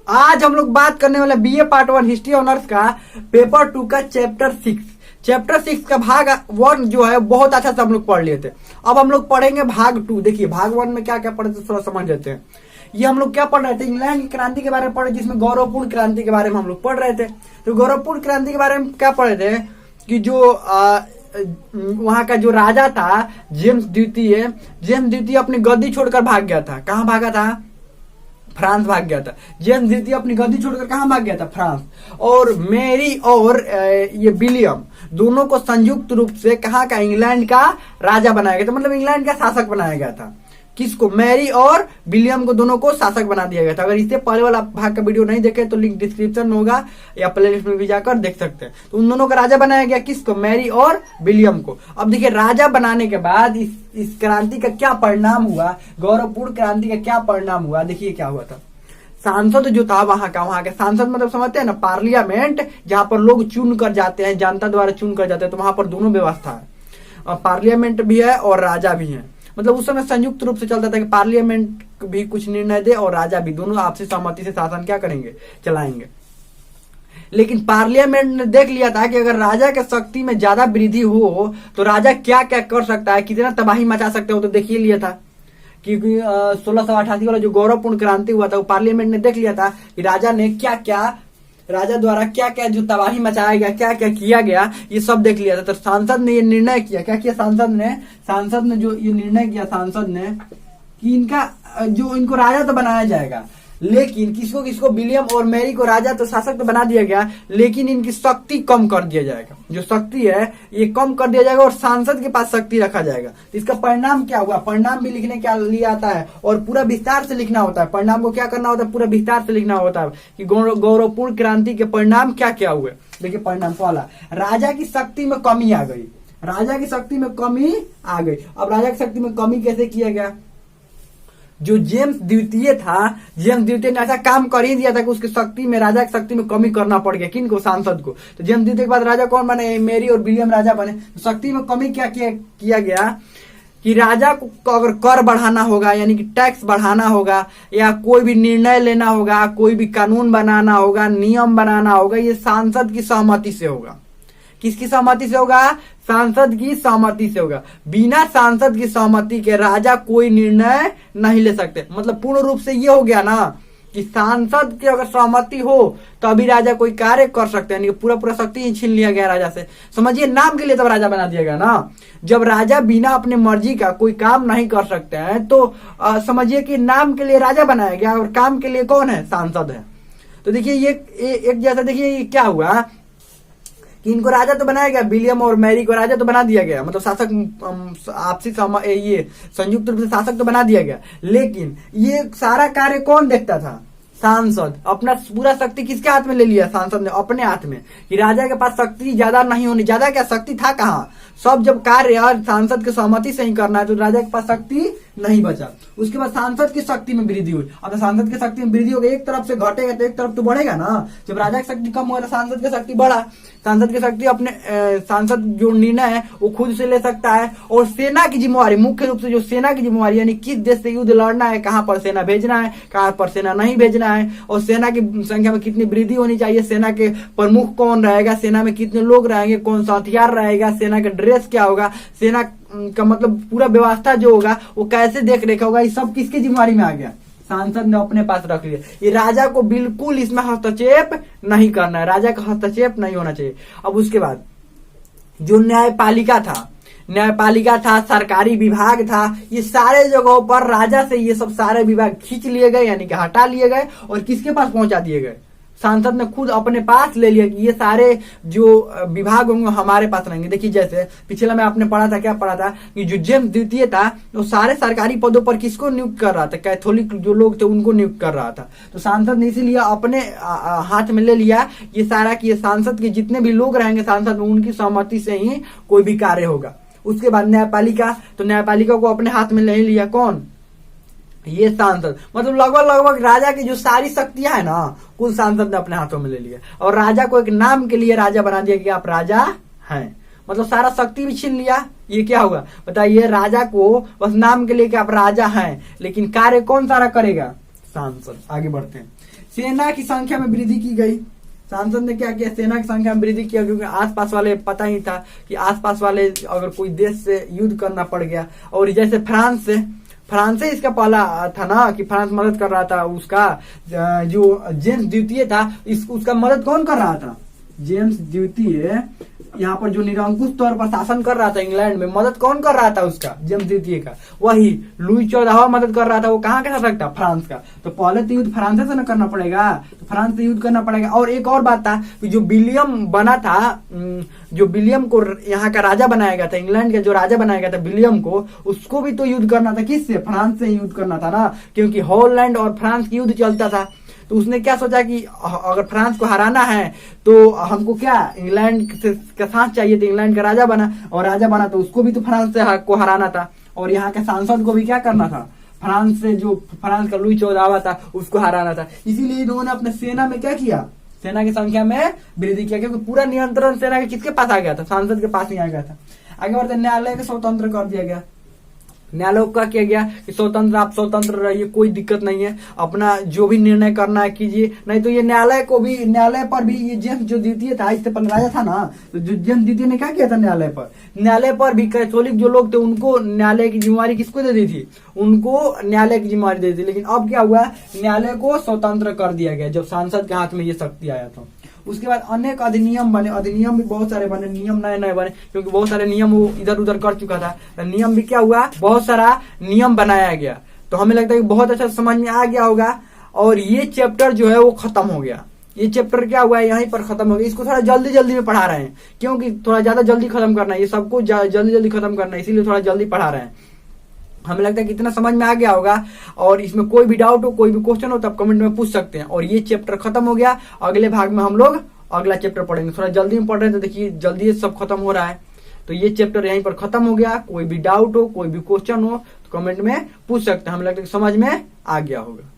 आज हम लोग बात करने वाले बीए पार्ट 1 हिस्ट्री ऑनर्स का पेपर 2 का चैप्टर 6। चैप्टर 6 का भाग 1 जो है बहुत अच्छा से हम लोग पढ़ लिए थे। अब हम लोग पढ़ेंगे भाग 2। देखिए भाग 1 में क्या क्या पढ़े थे थोड़ा समझ लेते हैं। ये हम लोग क्या पढ़ रहे थे, इंग्लैंड की क्रांति के बारे में पढ़े, जिसमें गौरवपूर्ण क्रांति के बारे में हम लोग पढ़ रहे थे। तो गौरवपूर्ण क्रांति के बारे में क्या पढ़े थे कि जो वहां का जो राजा था जेम्स द्वितीय अपनी गद्दी छोड़कर भाग गया था। कहाँ भागा था? फ्रांस भाग गया था। जेम्स द्वितीय अपनी गद्दी छोड़कर कहाँ भाग गया था? फ्रांस। और मेरी और ये विलियम दोनों को संयुक्त रूप से कहाँ का? इंग्लैंड का राजा बनाया गया था, मतलब इंग्लैंड का शासक बनाया गया था। किसको? मैरी और विलियम को दोनों को शासक बना दिया गया था। अगर इससे पहले वाला भाग का वीडियो नहीं देखे तो लिंक डिस्क्रिप्शन में होगा या प्लेलिस्ट में भी जाकर देख सकते हैं। तो उन दोनों का राजा बनाया गया, किसको? मैरी और विलियम को। अब देखिए राजा बनाने के बाद इस क्रांति का क्या परिणाम हुआ, गौरवपूर्ण क्रांति का क्या परिणाम हुआ। देखिए क्या हुआ था। सांसद जो था वहां का सांसद मतलब समझते हैं ना, पार्लियामेंट, जहां पर लोग चुन कर जाते हैं, जनता द्वारा चुन कर जाते हैं। तो वहां पर दोनों व्यवस्था है, पार्लियामेंट भी है और राजा भी है। मतलब उस समय संयुक्त रूप से चलता था कि पार्लियामेंट भी कुछ निर्णय दे और राजा भी, दोनों आपसी सहमति से शासन क्या करेंगे? चलाएंगे। लेकिन पार्लियामेंट ने देख लिया था कि अगर राजा के शक्ति में ज्यादा वृद्धि हो तो राजा क्या क्या कर सकता है, कितना तबाही मचा सकते हो। तो देखिए लिया था क्योंकि 1688 वाला जो गौरवपूर्ण क्रांति हुआ था वो पार्लियामेंट ने देख लिया था कि राजा द्वारा क्या क्या जो तबाही मचाया गया, क्या क्या किया गया, ये सब देख लिया था। तो सांसद ने ये निर्णय किया, क्या किया सांसद ने जो ये निर्णय किया सांसद ने कि इनको राजा तो बनाया जाएगा, लेकिन किसको विलियम और मैरी को राजा तो शासक तो बना दिया गया, लेकिन इनकी शक्ति कम कर दिया जाएगा। जो शक्ति है ये कम कर दिया जाएगा और सांसद के पास शक्ति रखा जाएगा। तो इसका परिणाम क्या हुआ? परिणाम भी लिखने क्या लिए आता है और पूरा विस्तार से लिखना होता है। परिणाम को क्या करना होता है? पूरा विस्तार से लिखना होता है कि गौरवपूर्ण क्रांति के परिणाम क्या क्या हुए। देखिए परिणाम पहला, राजा की शक्ति में कमी आ गई। अब राजा की शक्ति में कमी कैसे किया गया? जो जेम्स द्वितीय ने ऐसा काम कर ही दिया था कि उसकी शक्ति में, राजा की शक्ति में कमी करना पड़ गया। किनको? सांसद को। तो जेम्स द्वितीय के बाद राजा कौन बने? मैरी और विलियम राजा बने। तो शक्ति में कमी क्या किया गया कि राजा को अगर कर बढ़ाना होगा, यानी कि टैक्स बढ़ाना होगा, या कोई भी निर्णय लेना होगा, कोई भी कानून बनाना होगा, नियम बनाना होगा, ये सांसद की सहमति से होगा। किसकी सहमति से होगा? सांसद की सहमति से होगा। बिना सांसद की सहमति के राजा कोई निर्णय नहीं ले सकते। मतलब पूर्ण रूप से ये हो गया ना कि सांसद की अगर सहमति हो तभी राजा कोई कार्य कर सकते हैं, पूरा शक्ति ही छीन लिया गया राजा से। समझिए नाम के लिए तब राजा बना दिया गया ना। जब राजा बिना अपने मर्जी का कोई काम नहीं कर सकते हैं तो समझिए कि नाम के लिए राजा बनाया गया और काम के लिए कौन है? सांसद है। तो देखिए ये एक जैसा, देखिए ये क्या हुआ कि इनको राजा तो बनाया गया, विलियम और मैरी को राजा तो बना दिया गया, मतलब शासक आपसी ये संयुक्त रूप से शासक तो बना दिया गया। लेकिन ये सारा कार्य कौन देखता था? सांसद। अपना पूरा शक्ति किसके हाथ में ले लिया? सांसद ने अपने हाथ में। कि राजा के पास शक्ति ज्यादा नहीं होनी, ज्यादा क्या शक्ति था कहाँ? सब जब कार्य सांसद की सहमति से ही करना है तो राजा के पास शक्ति नहीं बचा। उसके बाद सांसद की शक्ति में वृद्धि हुई। अब सांसद की शक्ति में वृद्धि होगी, एक तरफ से घटेगा तो एक तरफ तो बढ़ेगा ना। जब राजा की शक्ति कम हुआ तो सांसद की शक्ति बढ़ा। सांसद की शक्ति अपने सांसद जो निर्णय है वो खुद से ले सकता है। और सेना की जिम्मेवारी, मुख्य रूप से जो सेना की जिम्मेवारी, यानी किस देश से युद्ध लड़ना है, कहाँ पर सेना भेजना है, कहाँ पर सेना नहीं भेजना है, और सेना की संख्या में कितनी वृद्धि होनी चाहिए, सेना के प्रमुख कौन रहेगा, सेना में कितने लोग रहेंगे, कौन सा हथियार रहेगा, सेना का ड्रेस क्या होगा, सेना का मतलब पूरा व्यवस्था जो होगा वो कैसे देख रेख होगा, ये सब किसकी जिम्मेवारी में आ गया? सांसद ने अपने पास रख लिया। ये राजा को बिल्कुल इसमें हस्तक्षेप नहीं करना है, राजा का हस्तक्षेप नहीं होना चाहिए। अब उसके बाद जो न्यायपालिका था, सरकारी विभाग था, ये सारे जगहों पर राजा से ये सब सारे विभाग खींच लिए गए, यानी कि हटा लिए गए और किसके पास पहुंचा दिए गए? सांसद ने खुद अपने पास ले लिया कि ये सारे जो विभाग होंगे हमारे पास रहेंगे। देखिए जैसे पिछला में आपने पढ़ा था, क्या पढ़ा था कि जो जेम्स द्वितीय था वो सारे सरकारी पदों पर किसको नियुक्त कर रहा था? कैथोलिक जो लोग थे उनको नियुक्त कर रहा था। तो सांसद ने इसीलिए अपने हाथ में ले लिया ये सारा कि ये सांसद के जितने भी लोग रहेंगे सांसद में, उनकी सहमति से ही कोई भी कार्य होगा। उसके बाद न्यायपालिका, तो न्यायपालिका को अपने हाथ में ले लिया कौन? ये सांसद। मतलब लगभग राजा की जो सारी शक्तियां है ना कुल सांसद ने अपने हाथों में ले लिया और राजा को एक नाम के लिए राजा बना दिया कि आप राजा हैं। मतलब सारा शक्ति भी छीन लिया। ये क्या होगा बताइए? राजा को बस नाम के लिए कि आप राजा हैं, लेकिन कार्य कौन सारा करेगा? सांसद। आगे बढ़ते हैं। सेना की संख्या में वृद्धि की गई। सांसद ने क्या किया, सेना की संख्या में वृद्धि किया, क्योंकि आसपास वाले पता ही था कि आसपास वाले अगर कोई देश से युद्ध करना पड़ गया, और जैसे फ्रांस से इसका पहला था ना कि फ्रांस मदद कर रहा था, उसका जो जेम्स द्वितीय था उसका मदद कौन कर रहा था, जेम्स द्वितीय यहाँ पर जो निरंकुश तौर पर शासन कर रहा था इंग्लैंड में, मदद कौन कर रहा था उसका, जेम्स द्वितीय का, वही लुई 14वां मदद कर रहा था। वो कहाँ का शासक था, फ्रांस का। तो पहले तो युद्ध फ्रांस से न करना पड़ेगा, तो फ्रांस से युद्ध करना पड़ेगा। और एक और बात था कि जो विलियम बना था, जो विलियम को यहाँ का राजा बनाया गया था, इंग्लैंड का जो राजा बनाया गया था विलियम को, उसको भी तो युद्ध करना था, किससे, फ्रांस से युद्ध करना था ना, क्योंकि हॉलैंड और फ्रांस की युद्ध चलता था। तो उसने क्या सोचा कि अगर फ्रांस को हराना है तो हमको क्या इंग्लैंड का साथ चाहिए, तो इंग्लैंड का राजा बना, और राजा बना तो उसको भी तो फ्रांस से को हराना था, और यहाँ के सांसद को भी क्या करना था, फ्रांस से जो फ्रांस का लुई 14वां था उसको हराना था। इसीलिए इन्होंने अपने सेना में क्या किया, सेना की संख्या में वृद्धि किया, क्योंकि पूरा नियंत्रण सेना के किसके पास आ गया था, सांसद के पास ही आ गया था। आगे बढ़ते न्यायालय को स्वतंत्र कर दिया गया। न्यायालय को क्या किया गया कि स्वतंत्र, आप स्वतंत्र रहिए, कोई दिक्कत नहीं है, अपना जो भी निर्णय करना है कीजिए। नहीं तो ये न्यायालय पर भी ये जेम्स जो द्वितीय था, इससे पहले राजा था ना, तो जो जेम्स द्वितीय ने क्या किया था न्यायालय पर भी कैथोलिक जो लोग थे उनको न्यायालय की जिम्मेवारी किसको दे दी थी, उनको न्यायालय की जिम्मेवारी दे दी थी। लेकिन अब क्या हुआ, न्यायालय को स्वतंत्र कर दिया गया जब सांसद के हाथ में ये शक्ति आया था। उसके बाद अनेक अधिनियम बने, अधिनियम भी बहुत सारे बने, नियम नए नए बने, क्योंकि बहुत सारे नियम वो इधर उधर कर चुका था, तो नियम भी क्या हुआ, बहुत सारा नियम बनाया गया। तो हमें लगता है कि बहुत अच्छा समझ में आ गया होगा। और ये चैप्टर जो है वो खत्म हो गया, ये चैप्टर क्या हुआ है यहीं पर खत्म हो गया। इसको थोड़ा जल्दी जल्दी में पढ़ा रहे हैं, क्योंकि थोड़ा ज्यादा जल्दी खत्म करना है, ये सबको जल्दी जल्दी खत्म करना है, इसीलिए थोड़ा जल्दी पढ़ा रहे हैं। हमें लगता है कि इतना समझ में आ गया होगा। और इसमें कोई भी डाउट हो, कोई भी क्वेश्चन हो, तो आप कमेंट में पूछ सकते हैं। और ये चैप्टर खत्म हो गया, अगले भाग में हम लोग अगला चैप्टर पढ़ेंगे। थोड़ा जल्दी में पढ़ रहे हैं तो देखिए जल्दी सब खत्म हो रहा है। तो ये चैप्टर यहीं पर खत्म हो गया। कोई भी डाउट हो, कोई भी क्वेश्चन हो तो कमेंट में पूछ सकते हैं। हमें लगता है कि समझ में आ गया होगा।